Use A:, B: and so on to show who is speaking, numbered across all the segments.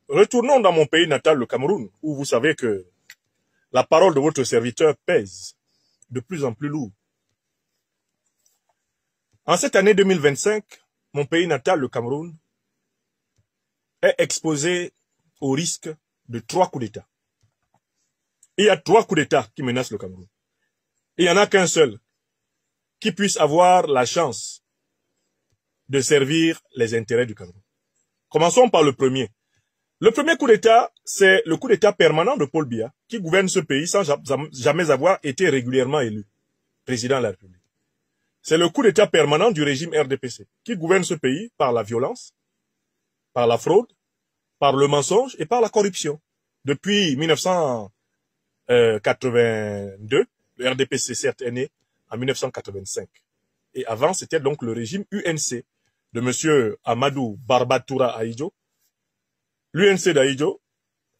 A: Retournons dans mon pays natal, le Cameroun, où vous savez que la parole de votre serviteur pèse de plus en plus lourd. En cette année 2025, mon pays natal, le Cameroun, est exposé au risque de 3 coups d'État. Il y a 3 coups d'État qui menacent le Cameroun. Il n'y en a qu'un seul qui puisse avoir la chance de servir les intérêts du Cameroun. Commençons par le premier. Le premier coup d'État, c'est le coup d'État permanent de Paul Biya, qui gouverne ce pays sans jamais avoir été régulièrement élu président de la République. C'est le coup d'État permanent du régime RDPC, qui gouverne ce pays par la violence, par la fraude, par le mensonge et par la corruption. Depuis 1982, le RDPC certes est né en 1985. Et avant, c'était donc le régime UNC de M. Amadou Barbatoura Ahidjo. L'UNC d'Ahidjo,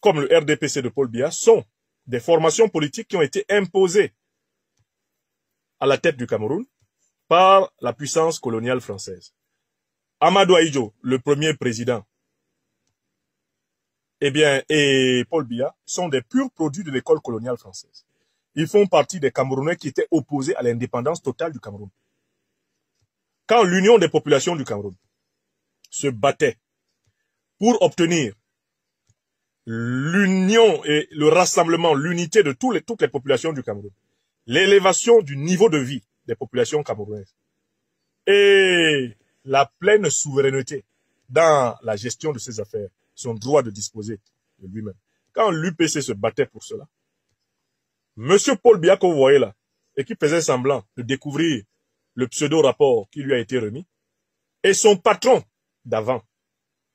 A: comme le RDPC de Paul Biya, sont des formations politiques qui ont été imposées à la tête du Cameroun par la puissance coloniale française. Amadou Ahidjo, le premier président, et Paul Biya sont des purs produits de l'école coloniale française. Ils font partie des Camerounais qui étaient opposés à l'indépendance totale du Cameroun. Quand l'union des populations du Cameroun se battait pour obtenir l'union et le rassemblement, l'unité de toutes les populations du Cameroun, l'élévation du niveau de vie des populations camerounaises et la pleine souveraineté dans la gestion de ses affaires, son droit de disposer de lui-même. Quand l'UPC se battait pour cela, Monsieur Paul Biya, que vous voyez là, et qui faisait semblant de découvrir le pseudo-rapport qui lui a été remis, et son patron d'avant,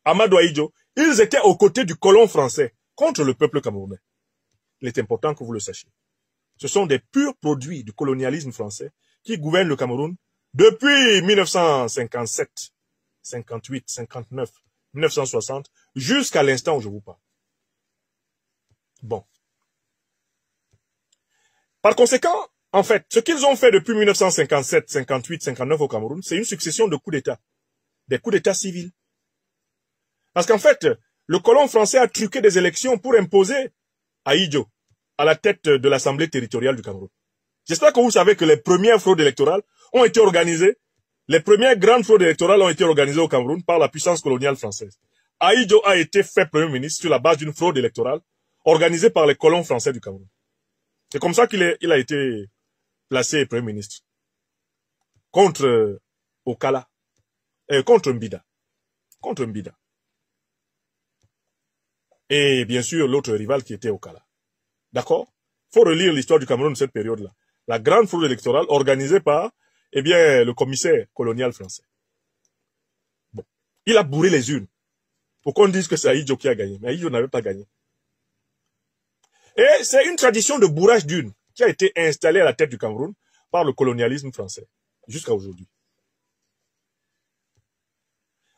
A: Amadou Ahidjo, ils étaient aux côtés du colon français contre le peuple camerounais. Il est important que vous le sachiez. Ce sont des purs produits du colonialisme français qui gouvernent le Cameroun depuis 1957, 58, 59, 1960, jusqu'à l'instant où je vous parle. Bon. Par conséquent, en fait, ce qu'ils ont fait depuis 1957, 58, 59 au Cameroun, c'est une succession de coups d'État. Des coups d'État civils. Parce qu'en fait, le colon français a truqué des élections pour imposer Ahidjo à la tête de l'Assemblée territoriale du Cameroun. J'espère que vous savez que les premières fraudes électorales ont été organisées, les premières grandes fraudes électorales ont été organisées au Cameroun par la puissance coloniale française. Ahidjo a été fait Premier ministre sur la base d'une fraude électorale organisée par les colons français du Cameroun. C'est comme ça qu'il a été placé Premier ministre. Contre Okala. Contre Mbida. Contre Mbida. Et bien sûr, l'autre rival qui était Okala. D'accord? Il faut relire l'histoire du Cameroun de cette période-là. La grande fraude électorale organisée par, le commissaire colonial français. Bon. Il a bourré les urnes. Pour qu'on dise que c'est Ahidjo qui a gagné. Mais Ahidjo n'avait pas gagné. Et c'est une tradition de bourrage d'urnes qui a été installée à la tête du Cameroun par le colonialisme français. Jusqu'à aujourd'hui.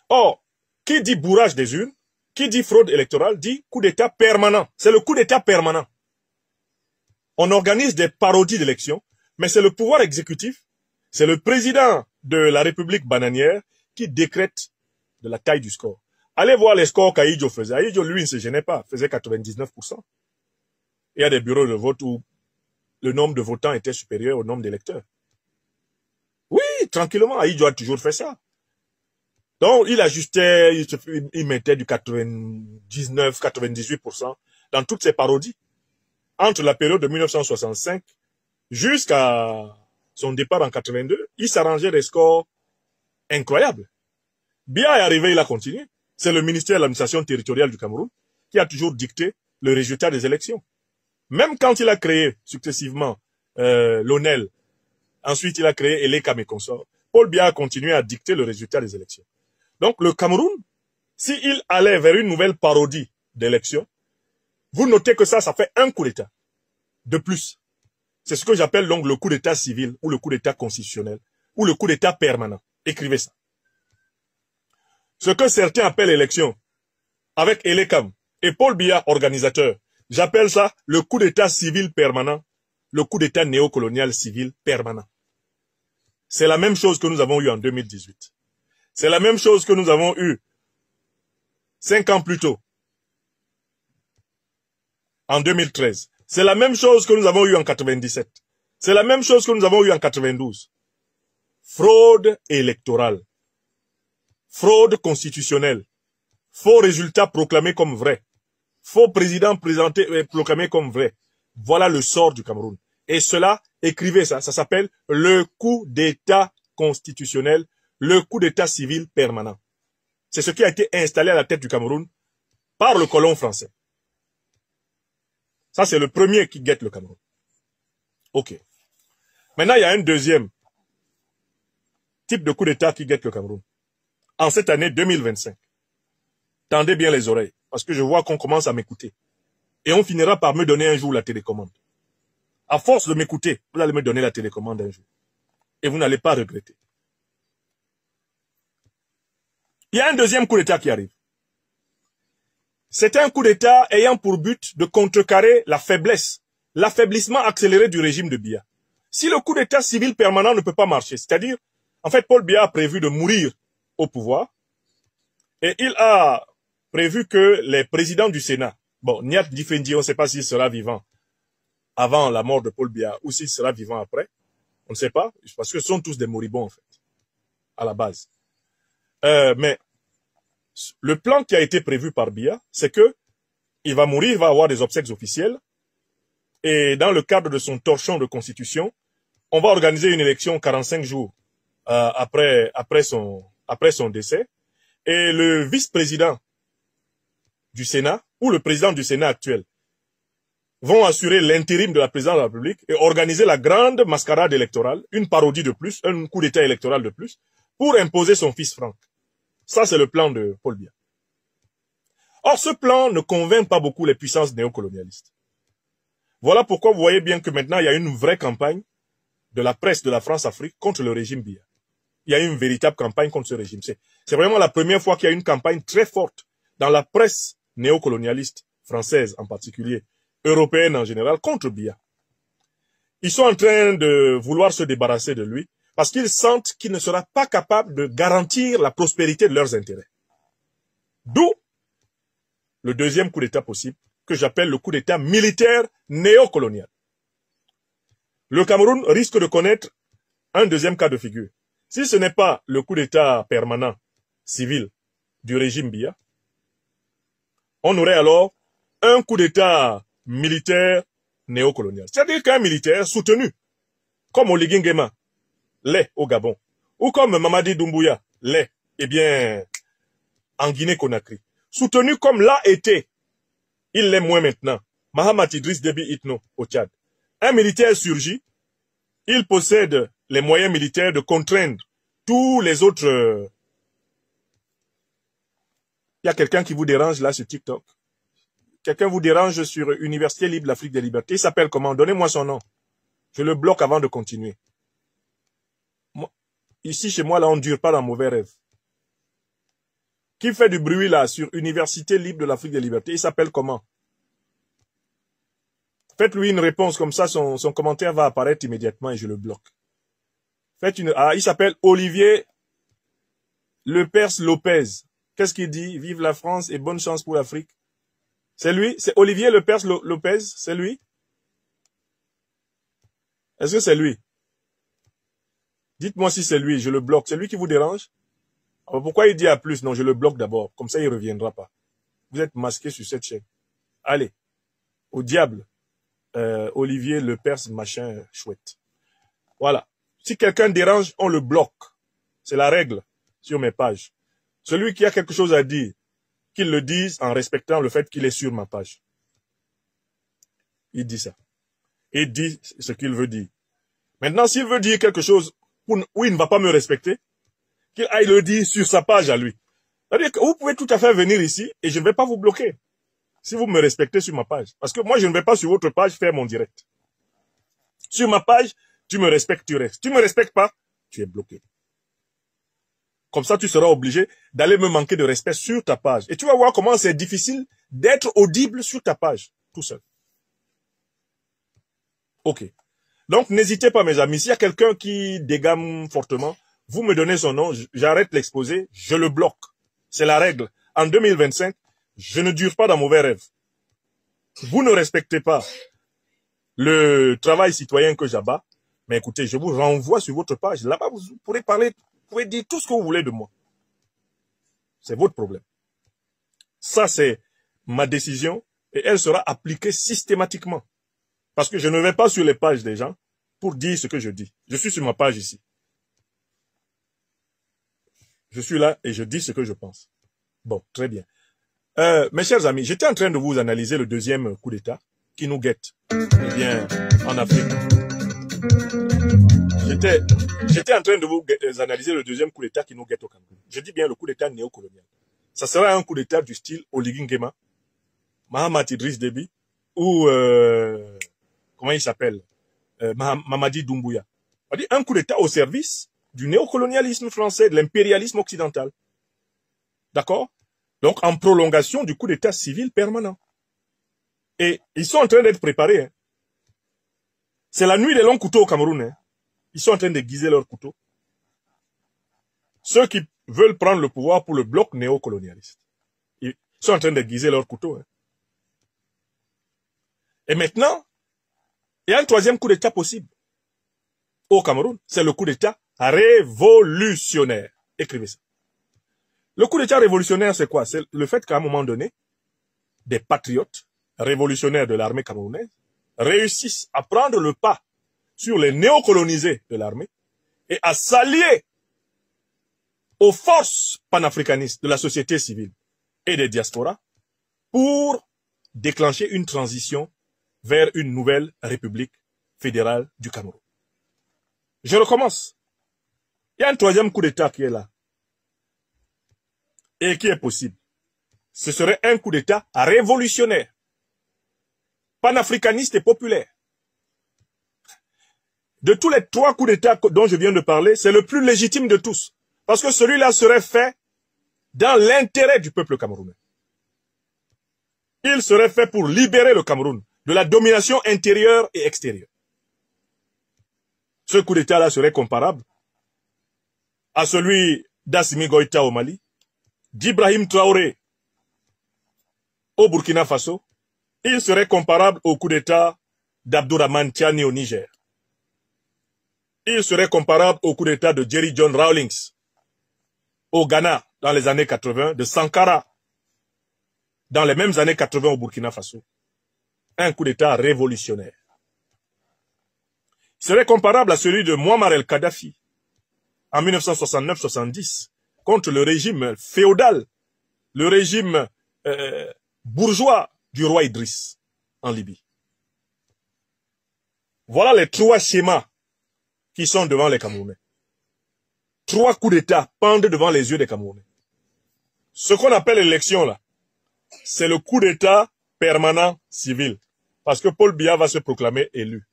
A: Or, qui dit bourrage des urnes, qui dit fraude électorale, dit coup d'État permanent. C'est le coup d'État permanent. On organise des parodies d'élections, mais c'est le pouvoir exécutif, c'est le président de la République bananière qui décrète de la taille du score. Allez voir les scores qu'Ahidjo faisait. Ahidjo, lui, ne se gênait pas, faisait 99%. Il y a des bureaux de vote où le nombre de votants était supérieur au nombre d'électeurs. Oui, tranquillement, Ahidjo a toujours fait ça. Donc, il ajustait, il mettait du 99, 98% dans toutes ses parodies. Entre la période de 1965 jusqu'à son départ en 82, il s'arrangeait des scores incroyables. Biya est arrivé, il a continué. C'est le ministère de l'administration territoriale du Cameroun qui a toujours dicté le résultat des élections. Même quand il a créé successivement l'ONEL, ensuite il a créé Elekam et consorts, Paul Biya a continué à dicter le résultat des élections. Donc le Cameroun, s'il allait vers une nouvelle parodie d'élections, vous notez que ça fait un coup d'État de plus. C'est ce que j'appelle donc le coup d'État civil ou le coup d'État constitutionnel ou le coup d'État permanent. Écrivez ça. Ce que certains appellent élection avec Elekam et Paul Biya, organisateur, j'appelle ça le coup d'État civil permanent, le coup d'État néocolonial civil permanent. C'est la même chose que nous avons eu en 2018. C'est la même chose que nous avons eu 5 ans plus tôt en 2013. C'est la même chose que nous avons eu en 97. C'est la même chose que nous avons eu en 92. Fraude électorale. Fraude constitutionnelle. Faux résultats proclamés comme vrais. Faux président proclamé comme vrai. Voilà le sort du Cameroun. Et cela, écrivez ça, ça s'appelle le coup d'État constitutionnel, le coup d'État civil permanent. C'est ce qui a été installé à la tête du Cameroun par le colon français. Ça, c'est le premier qui guette le Cameroun. Ok. Maintenant, il y a un deuxième type de coup d'État qui guette le Cameroun. En cette année 2025. Tendez bien les oreilles, parce que je vois qu'on commence à m'écouter. Et on finira par me donner un jour la télécommande. À force de m'écouter, vous allez me donner la télécommande un jour. Et vous n'allez pas regretter. Il y a un deuxième coup d'État qui arrive. C'est un coup d'État ayant pour but de contrecarrer la faiblesse, l'affaiblissement accéléré du régime de Biya. Si le coup d'État civil permanent ne peut pas marcher, c'est-à-dire, en fait, Paul Biya a prévu de mourir au pouvoir, et il a prévu que les présidents du Sénat, bon, Niat Difendi, on ne sait pas s'il sera vivant avant la mort de Paul Biya ou s'il sera vivant après, on ne sait pas, parce que ce sont tous des moribonds, en fait, à la base. Mais le plan qui a été prévu par Biya, c'est que il va mourir, il va avoir des obsèques officielles, et dans le cadre de son torchon de constitution, on va organiser une élection 45 jours après son décès, et le vice-président du Sénat ou le président du Sénat actuel vont assurer l'intérim de la présidence de la République et organiser la grande mascarade électorale, une parodie de plus, un coup d'État électoral de plus, pour imposer son fils Franck. Ça, c'est le plan de Paul Biya. Or, ce plan ne convainc pas beaucoup les puissances néocolonialistes. Voilà pourquoi vous voyez bien que maintenant, il y a une vraie campagne de la presse de la France-Afrique contre le régime Biya. Il y a une véritable campagne contre ce régime. C'est vraiment la première fois qu'il y a une campagne très forte dans la presse néocolonialiste, française en particulier, européenne en général, contre Biya. Ils sont en train de vouloir se débarrasser de lui parce qu'ils sentent qu'il ne sera pas capable de garantir la prospérité de leurs intérêts. D'où le deuxième coup d'État possible, que j'appelle le coup d'État militaire néocolonial. Le Cameroun risque de connaître un deuxième cas de figure. Si ce n'est pas le coup d'État permanent civil du régime Biya, on aurait alors un coup d'État militaire néocolonial. C'est-à-dire qu'un militaire soutenu, comme Oligui Nguema, l'est au Gabon, ou comme Mamadi Doumbouya, l'est, eh bien, en Guinée-Conakry, soutenu comme l'a été, il l'est moins maintenant, Mahamat Idriss Déby Itno au Tchad. Un militaire surgit, il possède les moyens militaires de contraindre tous les autres. Il y a quelqu'un qui vous dérange là sur TikTok. Quelqu'un vous dérange sur Université Libre d'Afrique des Libertés. Il s'appelle comment? Donnez-moi son nom. Je le bloque avant de continuer. Moi, ici, chez moi, là, on ne dure pas dans mauvais rêve. Qui fait du bruit là sur Université Libre de l'Afrique des Libertés? Il s'appelle comment? Faites-lui une réponse comme ça, son commentaire va apparaître immédiatement et je le bloque. Faites une. Ah, il s'appelle Olivier Lepers Lopez. Qu'est-ce qu'il dit? Vive la France et bonne chance pour l'Afrique. C'est lui? C'est Olivier Lepers Lopez? C'est lui? Est-ce que c'est lui? Dites-moi si c'est lui, je le bloque. C'est lui qui vous dérange? Alors pourquoi il dit à plus? Non, je le bloque d'abord. Comme ça, il ne reviendra pas. Vous êtes masqué sur cette chaîne. Allez, au diable. Olivier Lepers, machin chouette. Voilà. Si quelqu'un dérange, on le bloque. C'est la règle sur mes pages. Celui qui a quelque chose à dire, qu'il le dise en respectant le fait qu'il est sur ma page. Il dit ça. Il dit ce qu'il veut dire. Maintenant, s'il veut dire quelque chose où il ne va pas me respecter, qu'il aille le dire sur sa page à lui. C'est-à-dire que vous pouvez tout à fait venir ici et je ne vais pas vous bloquer. Si vous me respectez sur ma page. Parce que moi, je ne vais pas sur votre page faire mon direct. Sur ma page, tu me respectes, tu restes. Tu ne me respectes pas, tu es bloqué. Comme ça, tu seras obligé d'aller me manquer de respect sur ta page. Et tu vas voir comment c'est difficile d'être audible sur ta page, tout seul. Ok. Donc, n'hésitez pas, mes amis. S'il y a quelqu'un qui dégamme fortement, vous me donnez son nom, j'arrête l'exposé, je le bloque. C'est la règle. En 2025, je ne dure pas dans mauvais rêves. vous ne respectez pas le travail citoyen que j'abats, mais écoutez, je vous renvoie sur votre page. Là-bas, vous pourrez parler, vous pouvez dire tout ce que vous voulez de moi. C'est votre problème. Ça, c'est ma décision et elle sera appliquée systématiquement. Parce que je ne vais pas sur les pages des gens pour dire ce que je dis. Je suis sur ma page ici. Je suis là et je dis ce que je pense. Bon, très bien. Mes chers amis, j'étais en train de vous analyser le deuxième coup d'État qui nous guette, eh bien, en Afrique. J'étais en train de vous analyser le deuxième coup d'État qui nous guette au Cameroun. Je dis bien le coup d'État néocolonial. Ça sera un coup d'État du style Oligui Nguema, Mahamat Idriss Déby ou comment il s'appelle, Mamadi Doumbouya. On dit un coup d'État au service du néocolonialisme français, de l'impérialisme occidental. D'accord? Donc en prolongation du coup d'État civil permanent. Et ils sont en train d'être préparés. Hein. C'est la nuit des longs couteaux au Cameroun. Hein. Ils sont en train d'aiguiser leurs couteaux. Ceux qui veulent prendre le pouvoir pour le bloc néocolonialiste. Ils sont en train d'aiguiser leurs couteaux. Hein. Et maintenant, il y a un troisième coup d'État possible au Cameroun. C'est le coup d'État révolutionnaire. Écrivez ça. Le coup d'État révolutionnaire, c'est quoi? C'est le fait qu'à un moment donné, des patriotes révolutionnaires de l'armée camerounaise réussissent à prendre le pas sur les néocolonisés de l'armée et à s'allier aux forces panafricanistes de la société civile et des diasporas pour déclencher une transition vers une nouvelle république fédérale du Cameroun. Je recommence. Il y a un troisième coup d'État qui est là et qui est possible. Ce serait un coup d'État révolutionnaire, panafricaniste et populaire. De tous les trois coups d'État dont je viens de parler, c'est le plus légitime de tous. Parce que celui-là serait fait dans l'intérêt du peuple camerounais. Il serait fait pour libérer le Cameroun de la domination intérieure et extérieure. Ce coup d'État-là serait comparable à celui d'Assimi Goïta au Mali, d'Ibrahim Traoré au Burkina Faso. Il serait comparable au coup d'État d'Abdourahmane Tiani au Niger. Il serait comparable au coup d'État de Jerry John Rawlings au Ghana dans les années 80, de Sankara dans les mêmes années 80 au Burkina Faso. Un coup d'État révolutionnaire. Il serait comparable à celui de Muammar el-Kadhafi en 1969-70 contre le régime féodal, le régime bourgeois du roi Idriss en Libye. Voilà les trois schémas qui sont devant les Camerounais. Trois coups d'État pendent devant les yeux des Camerounais. Ce qu'on appelle l'élection là, c'est le coup d'État permanent civil. Parce que Paul Biya va se proclamer élu.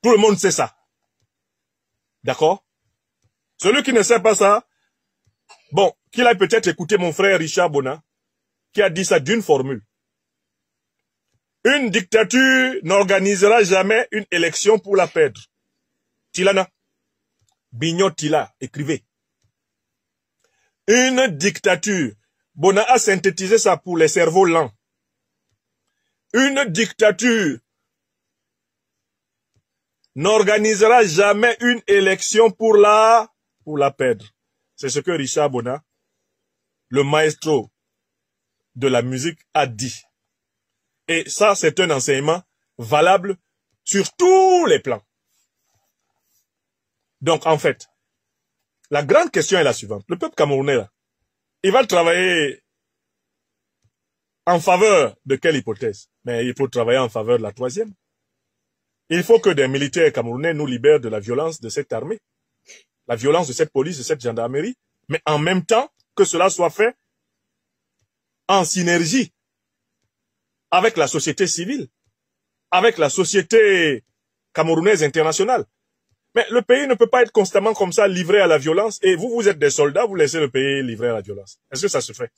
A: Tout le monde sait ça. D'accord? Celui qui ne sait pas ça, bon, qu'il a peut-être écouté mon frère Richard Bona, qui a dit ça d'une formule. Une dictature n'organisera jamais une élection pour la perdre. Tilana. Bignon Tila, écrivez. Une dictature. Bona a synthétisé ça pour les cerveaux lents. Une dictature n'organisera jamais une élection pour la perdre. C'est ce que Richard Bona, le maestro de la musique, a dit. Et ça, c'est un enseignement valable sur tous les plans. Donc, en fait, la grande question est la suivante. Le peuple camerounais, là, il va travailler en faveur de quelle hypothèse? Mais il faut travailler en faveur de la troisième. Il faut que des militaires camerounais nous libèrent de la violence de cette armée, la violence de cette police, de cette gendarmerie, mais en même temps que cela soit fait en synergie avec la société civile, avec la société camerounaise internationale. Mais le pays ne peut pas être constamment comme ça, livré à la violence, et vous, vous êtes des soldats, vous laissez le pays livré à la violence. Est-ce que ça se fait?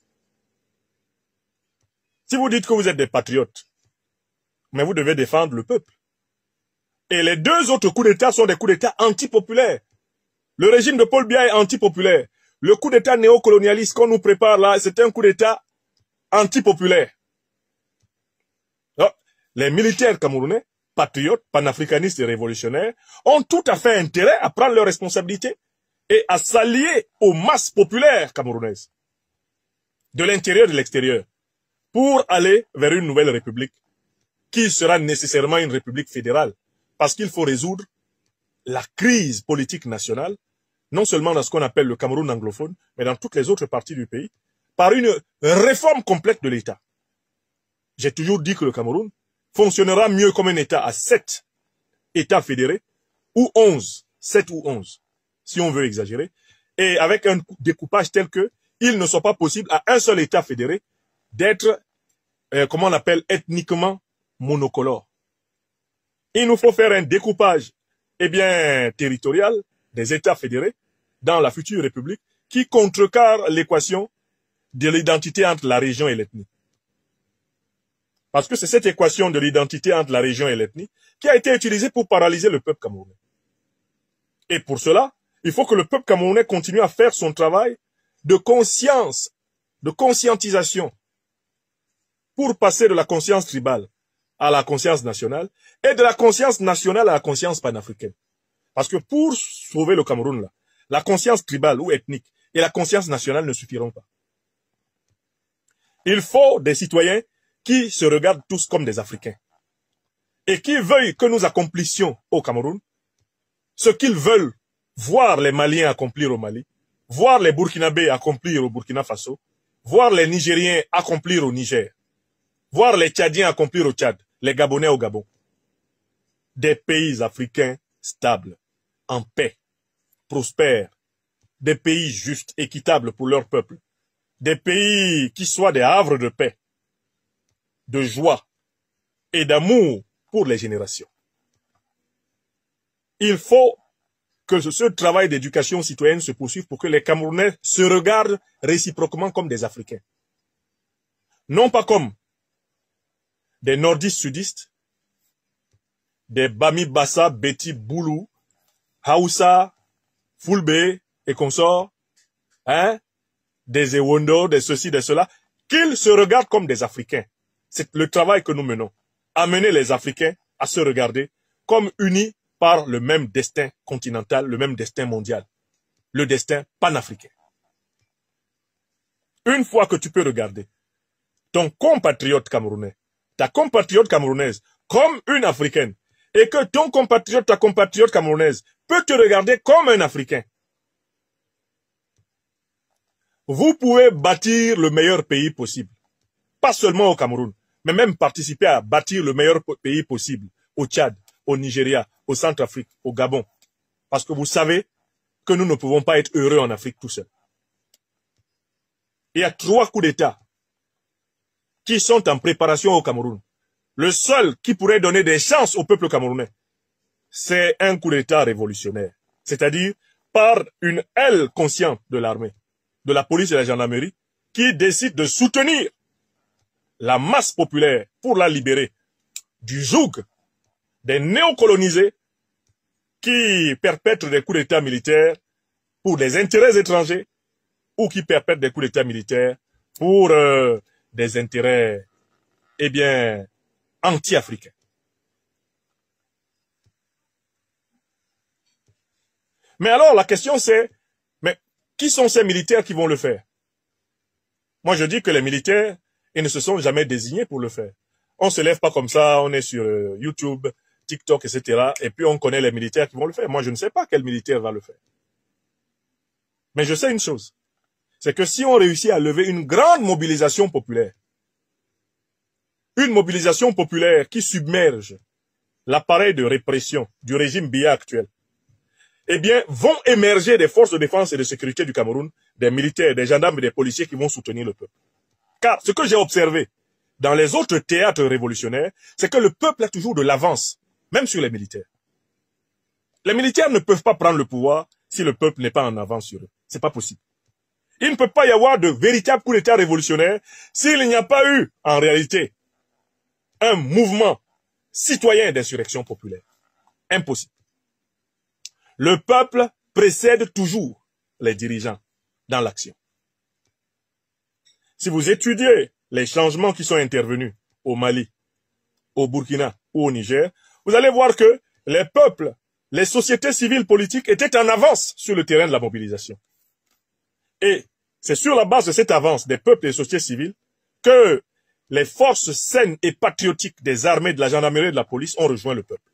A: Si vous dites que vous êtes des patriotes, mais vous devez défendre le peuple. Et les deux autres coups d'État sont des coups d'État antipopulaires. Le régime de Paul Biya est antipopulaire. Le coup d'État néocolonialiste qu'on nous prépare là, c'est un coup d'État antipopulaire. les militaires camerounais, patriotes, panafricanistes et révolutionnaires, ont tout à fait intérêt à prendre leurs responsabilités et à s'allier aux masses populaires camerounaises, de l'intérieur et de l'extérieur, pour aller vers une nouvelle république, qui sera nécessairement une république fédérale, parce qu'il faut résoudre la crise politique nationale, non seulement dans ce qu'on appelle le Cameroun anglophone, mais dans toutes les autres parties du pays, par une réforme complète de l'État. J'ai toujours dit que le Cameroun fonctionnera mieux comme un État à 7 États fédérés, ou 11, 7 ou 11, si on veut exagérer, et avec un découpage tel que il ne soit pas possible à un seul État fédéré d'être, comment on appelle, ethniquement monocolore. Il nous faut faire un découpage, territorial des États fédérés dans la future République qui contrecarre l'équation de l'identité entre la région et l'ethnie. Parce que c'est cette équation de l'identité entre la région et l'ethnie qui a été utilisée pour paralyser le peuple camerounais. Et pour cela, il faut que le peuple camerounais continue à faire son travail de conscience, de conscientisation, pour passer de la conscience tribale à la conscience nationale, et de la conscience nationale à la conscience panafricaine. Parce que pour sauver le Cameroun, là, la conscience tribale ou ethnique et la conscience nationale ne suffiront pas. Il faut des citoyens qui se regardent tous comme des Africains et qui veuillent que nous accomplissions au Cameroun ce qu'ils veulent voir les Maliens accomplir au Mali, voir les Burkinabés accomplir au Burkina Faso, voir les Nigériens accomplir au Niger, voir les Tchadiens accomplir au Tchad, les Gabonais au Gabon. Des pays africains stables, en paix, prospères, des pays justes, équitables pour leur peuple, des pays qui soient des havres de paix, de joie et d'amour pour les générations. Il faut que ce travail d'éducation citoyenne se poursuive pour que les Camerounais se regardent réciproquement comme des Africains. Non pas comme des nordistes sudistes, des Bami Bassa, Beti Boulou, Haoussa, Fulbe et consorts, des Ewondo, des ceci, des cela, qu'ils se regardent comme des Africains. C'est le travail que nous menons. Amener les Africains à se regarder comme unis par le même destin continental, le même destin mondial, le destin panafricain. Une fois que tu peux regarder ton compatriote camerounais, ta compatriote camerounaise comme une Africaine, et que ton compatriote, ta compatriote camerounaise peut te regarder comme un Africain, vous pouvez bâtir le meilleur pays possible. Pas seulement au Cameroun, mais même participer à bâtir le meilleur pays possible au Tchad, au Nigeria, au Centrafrique, au Gabon. Parce que vous savez que nous ne pouvons pas être heureux en Afrique tout seul. Il y a 3 coups d'État qui sont en préparation au Cameroun. Le seul qui pourrait donner des chances au peuple camerounais, c'est un coup d'État révolutionnaire. C'est-à-dire par une aile consciente de l'armée, de la police et de la gendarmerie, qui décide de soutenir la masse populaire pour la libérer du joug des néocolonisés qui perpètrent des coups d'État militaires pour des intérêts étrangers ou qui perpètrent des coups d'État militaires pour des intérêts, anti-africains. Mais alors, la question c'est, mais qui sont ces militaires qui vont le faire? Moi, je dis que les militaires, ils ne se sont jamais désignés pour le faire. On se lève pas comme ça, on est sur YouTube, TikTok, etc. Et puis on connaît les militaires qui vont le faire. Moi, je ne sais pas quel militaire va le faire. Mais je sais une chose, c'est que si on réussit à lever une grande mobilisation populaire, une mobilisation populaire qui submerge l'appareil de répression du régime Biya actuel, vont émerger des forces de défense et de sécurité du Cameroun, des militaires, des gendarmes et des policiers qui vont soutenir le peuple. Car ce que j'ai observé dans les autres théâtres révolutionnaires, c'est que le peuple a toujours de l'avance, même sur les militaires. Les militaires ne peuvent pas prendre le pouvoir si le peuple n'est pas en avance sur eux. C'est pas possible. Il ne peut pas y avoir de véritable coup d'État révolutionnaire s'il n'y a pas eu, en réalité, un mouvement citoyen d'insurrection populaire. Impossible. Le peuple précède toujours les dirigeants dans l'action. Si vous étudiez les changements qui sont intervenus au Mali, au Burkina ou au Niger, vous allez voir que les peuples, les sociétés civiles politiques étaient en avance sur le terrain de la mobilisation. Et c'est sur la base de cette avance des peuples et des sociétés civiles que les forces saines et patriotiques des armées, de la gendarmerie et de la police ont rejoint le peuple.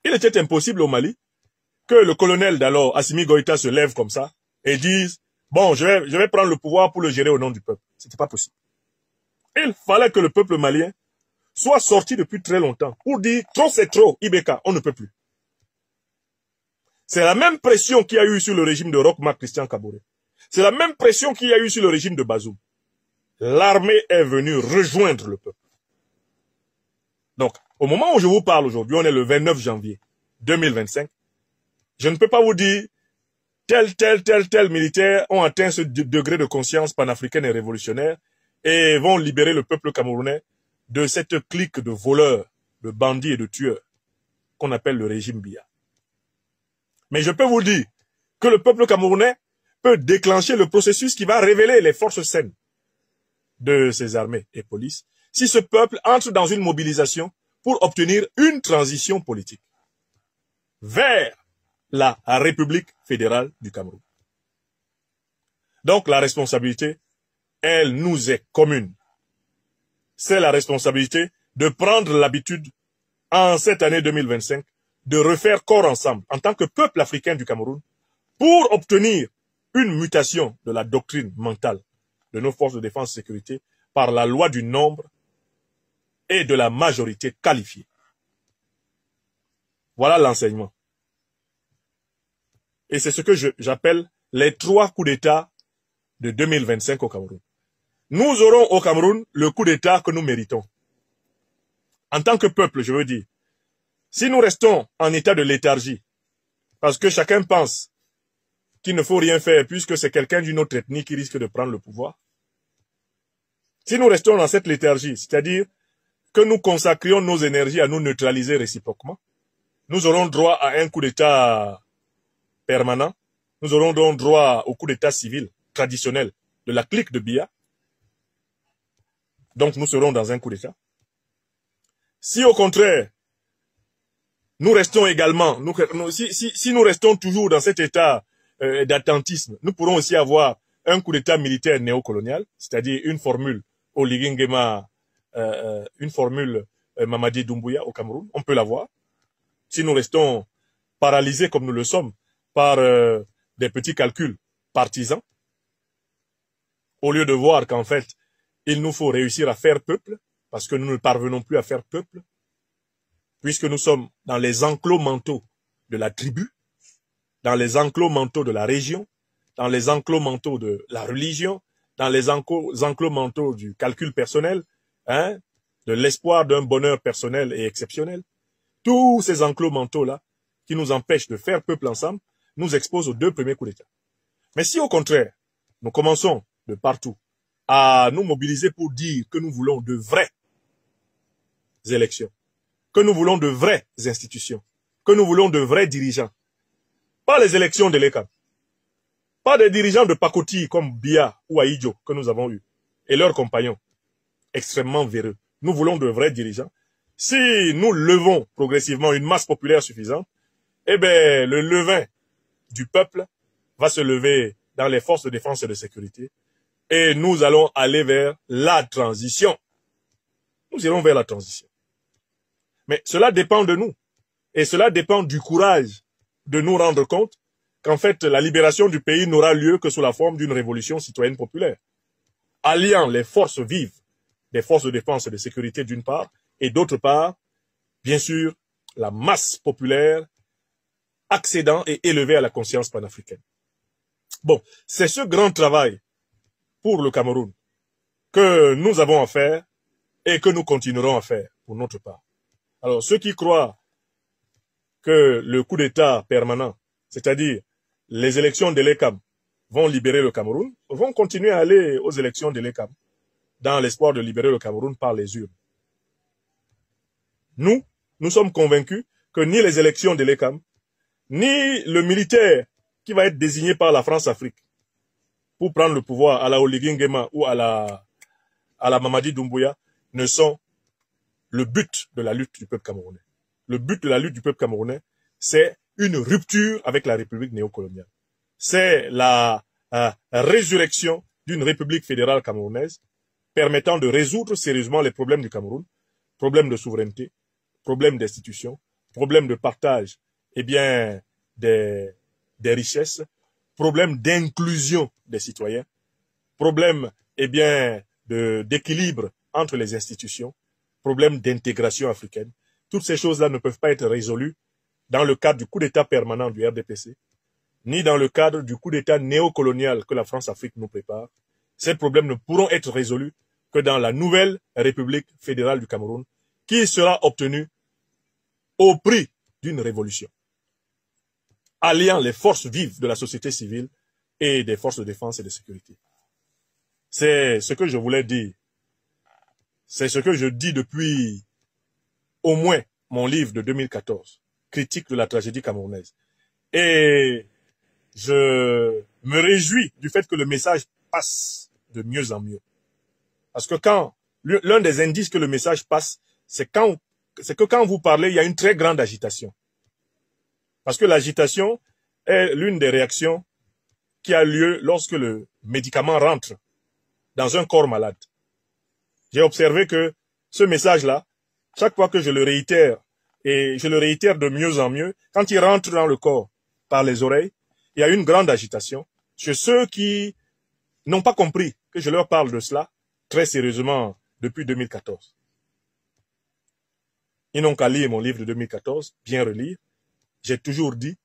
A: Il était impossible au Mali que le colonel d'alors, Assimi Goïta, se lève comme ça et dise « Bon, je vais prendre le pouvoir pour le gérer au nom du peuple. » C'était pas possible. Il fallait que le peuple malien soit sorti depuis très longtemps pour dire « Trop c'est trop, Ibeka, on ne peut plus. » C'est la même pression qu'il y a eu sur le régime de Roch-Marc Christian Kaboré. C'est la même pression qu'il y a eu sur le régime de Bazoum. L'armée est venue rejoindre le peuple. Donc, au moment où je vous parle aujourd'hui, on est le 29 janvier 2025, je ne peux pas vous dire tel militaire ont atteint ce degré de conscience panafricaine et révolutionnaire et vont libérer le peuple camerounais de cette clique de voleurs, de bandits et de tueurs qu'on appelle le régime Biya. Mais je peux vous dire que le peuple camerounais peut déclencher le processus qui va révéler les forces saines de ses armées et polices si ce peuple entre dans une mobilisation pour obtenir une transition politique vers la République fédérale du Cameroun. Donc la responsabilité, elle nous est commune. C'est la responsabilité de prendre l'habitude, en cette année 2025, de refaire corps ensemble, en tant que peuple africain du Cameroun, pour obtenir une mutation de la doctrine mentale de nos forces de défense et de sécurité par la loi du nombre et de la majorité qualifiée. Voilà l'enseignement. Et c'est ce que j'appelle les 3 coups d'État de 2025 au Cameroun. Nous aurons au Cameroun le coup d'État que nous méritons. En tant que peuple, je veux dire. Si nous restons en état de léthargie, parce que chacun pense qu'il ne faut rien faire puisque c'est quelqu'un d'une autre ethnie qui risque de prendre le pouvoir, si nous restons dans cette léthargie, c'est-à-dire que nous consacrions nos énergies à nous neutraliser réciproquement, nous aurons droit à un coup d'État permanent, nous aurons donc droit au coup d'État civil traditionnel de la clique de Biya. Donc nous serons dans un coup d'État. Si au contraire, nous restons également, si nous restons toujours dans cet état d'attentisme, nous pourrons aussi avoir un coup d'État militaire néocolonial, c'est-à-dire une formule Oligui Nguema, une formule Mamadi Doumbouya au Cameroun, on peut l'avoir. Si nous restons paralysés comme nous le sommes par des petits calculs partisans, au lieu de voir qu'en fait, il nous faut réussir à faire peuple, parce que nous ne parvenons plus à faire peuple, puisque nous sommes dans les enclos mentaux de la tribu, dans les enclos mentaux de la région, dans les enclos mentaux de la religion, dans les enclos mentaux du calcul personnel, hein, de l'espoir d'un bonheur personnel et exceptionnel. Tous ces enclos mentaux-là, qui nous empêchent de faire peuple ensemble, nous exposent aux 2 premiers coups d'État. Mais si au contraire, nous commençons de partout à nous mobiliser pour dire que nous voulons de vraies élections, que nous voulons de vraies institutions, que nous voulons de vrais dirigeants, pas les élections de l'ECAM, pas des dirigeants de pacotille comme Biya ou Aïdjo que nous avons eus, et leurs compagnons, extrêmement véreux. Nous voulons de vrais dirigeants. Si nous levons progressivement une masse populaire suffisante, eh bien, le levain du peuple va se lever dans les forces de défense et de sécurité, et nous allons aller vers la transition. Nous irons vers la transition. Mais cela dépend de nous. Et cela dépend du courage de nous rendre compte qu'en fait, la libération du pays n'aura lieu que sous la forme d'une révolution citoyenne populaire, alliant les forces vives des forces de défense et de sécurité d'une part, et d'autre part, bien sûr, la masse populaire accédant et élevée à la conscience panafricaine. Bon, c'est ce grand travail pour le Cameroun que nous avons à faire et que nous continuerons à faire pour notre part. Alors, ceux qui croient que le coup d'État permanent, c'est-à-dire les élections de l'ECAM, vont libérer le Cameroun, vont continuer à aller aux élections de l'ECAM, dans l'espoir de libérer le Cameroun par les urnes. Nous sommes convaincus que ni les élections de l'ECAM, ni le militaire qui va être désigné par la France-Afrique pour prendre le pouvoir à la Oligui Nguema ou à la Mamadi Doumbouya, ne sont le but de la lutte du peuple camerounais. Le but de la lutte du peuple camerounais, c'est une rupture avec la République néocoloniale. C'est la résurrection d'une République fédérale camerounaise permettant de résoudre sérieusement les problèmes du Cameroun, problèmes de souveraineté, problèmes d'institutions, problèmes de partage des richesses, problèmes d'inclusion des citoyens, problèmes d'équilibre entre les institutions, problèmes d'intégration africaine. Toutes ces choses-là ne peuvent pas être résolues dans le cadre du coup d'État permanent du RDPC, ni dans le cadre du coup d'État néocolonial que la France-Afrique nous prépare. Ces problèmes ne pourront être résolus que dans la nouvelle République fédérale du Cameroun, qui sera obtenue au prix d'une révolution, alliant les forces vives de la société civile et des forces de défense et de sécurité. C'est ce que je voulais dire. C'est ce que je dis depuis au moins mon livre de 2014, Critique de la tragédie camerounaise. Et je me réjouis du fait que le message passe de mieux en mieux. Parce que l'un des indices que le message passe, c'est que quand vous parlez, il y a une très grande agitation. Parce que l'agitation est l'une des réactions qui a lieu lorsque le médicament rentre dans un corps malade. J'ai observé que ce message-là, chaque fois que je le réitère, et je le réitère de mieux en mieux, quand il rentre dans le corps par les oreilles, il y a une grande agitation chez ceux qui n'ont pas compris que je leur parle de cela très sérieusement depuis 2014. Ils n'ont qu'à lire mon livre de 2014, bien relire. J'ai toujours dit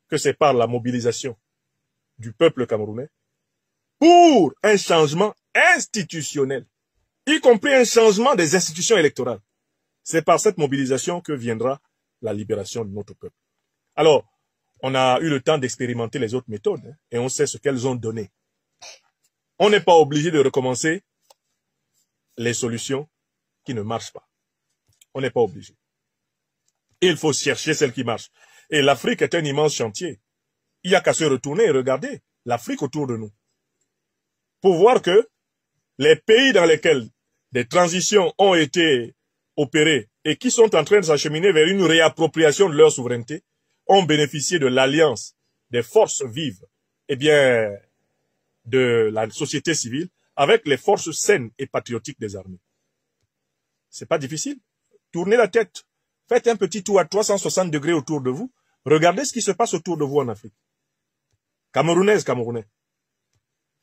A: que c'est par la mobilisation du peuple camerounais pour un changement institutionnel, y compris un changement des institutions électorales. C'est par cette mobilisation que viendra la libération de notre peuple. Alors, on a eu le temps d'expérimenter les autres méthodes et on sait ce qu'elles ont donné. On n'est pas obligé de recommencer les solutions qui ne marchent pas. On n'est pas obligé. Il faut chercher celles qui marchent. Et l'Afrique est un immense chantier. Il n'y a qu'à se retourner et regarder l'Afrique autour de nous, pour voir que les pays dans lesquels des transitions ont été opérées et qui sont en train de s'acheminer vers une réappropriation de leur souveraineté ont bénéficié de l'alliance des forces vives de la société civile avec les forces saines et patriotiques des armées. C'est pas difficile. Tournez la tête. Faites un petit tour à 360 degrés autour de vous. Regardez ce qui se passe autour de vous en Afrique. Camerounaises, Camerounais.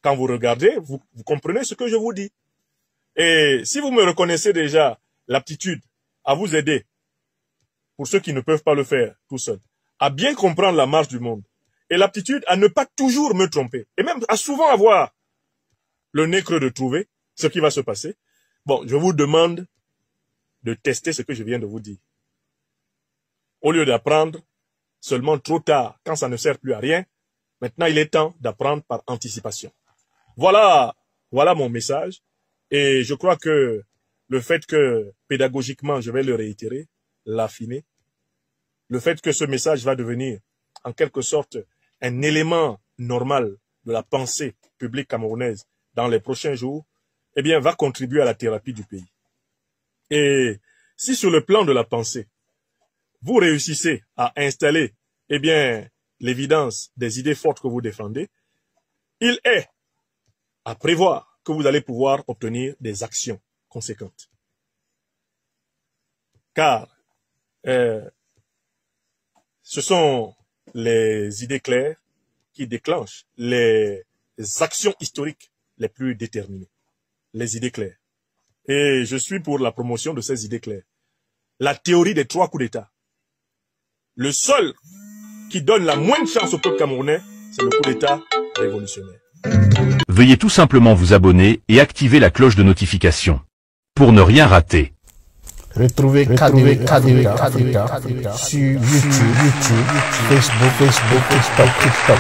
A: Quand vous regardez, vous comprenez ce que je vous dis. Et si vous me reconnaissez déjà l'aptitude à vous aider, pour ceux qui ne peuvent pas le faire tout seuls, à bien comprendre la marche du monde, et l'aptitude à ne pas toujours me tromper, et même à souvent avoir le nez creux de trouver ce qui va se passer, bon, je vous demande de tester ce que je viens de vous dire. Au lieu d'apprendre seulement trop tard, quand ça ne sert plus à rien, maintenant il est temps d'apprendre par anticipation. Voilà mon message. Et je crois que le fait que pédagogiquement, je vais le réitérer, l'affiner, le fait que ce message va devenir en quelque sorte un élément normal de la pensée publique camerounaise dans les prochains jours, va contribuer à la thérapie du pays. Et si sur le plan de la pensée, vous réussissez à installer, l'évidence des idées fortes que vous défendez, il est à prévoir que vous allez pouvoir obtenir des actions conséquentes. Car ce sont les idées claires qui déclenchent les actions historiques les plus déterminées. Les idées claires. Et je suis pour la promotion de ces idées claires. La théorie des 3 coups d'État. Le seul qui donne la moindre chance au peuple camerounais, c'est le coup d'État révolutionnaire.
B: Veuillez tout simplement vous abonner et activer la cloche de notification pour ne rien rater.
C: Retrouvez KDV Africa sur YouTube, Facebook, TikTok.